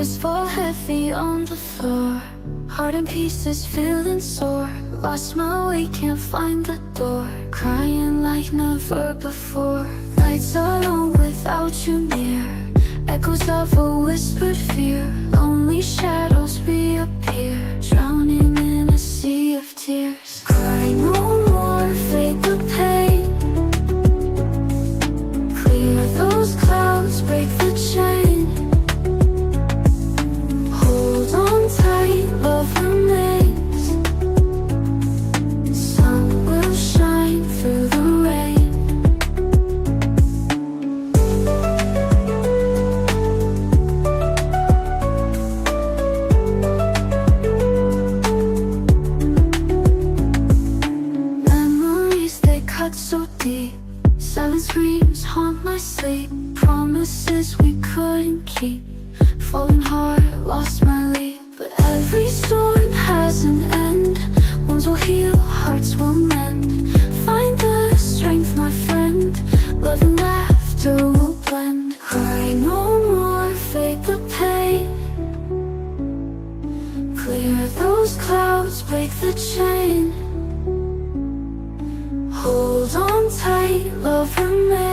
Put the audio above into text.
Tears fall heavy on the floor, heart in pieces, feeling sore. Lost my way, can't find the door, crying like never before. Nights alone without you near, echoes of a whispered fear. Lonely shadows reappear, drowning in a sea of tears. Cry no more, fade the pain, clear those clouds, break the chain. Hold on tight, love remains. Sun will shine through the rain. Memories, they cut so deep. Silent screams haunt my sleep. Promises we couldn't keep. Falling hard, lost my lead. But every storm has an end. Wounds will heal, hearts will mend. Find the strength, my friend. Love and laughter will blend. Cry no more, fade the pain, clear those clouds, break the chain. Hold on tight, love remains.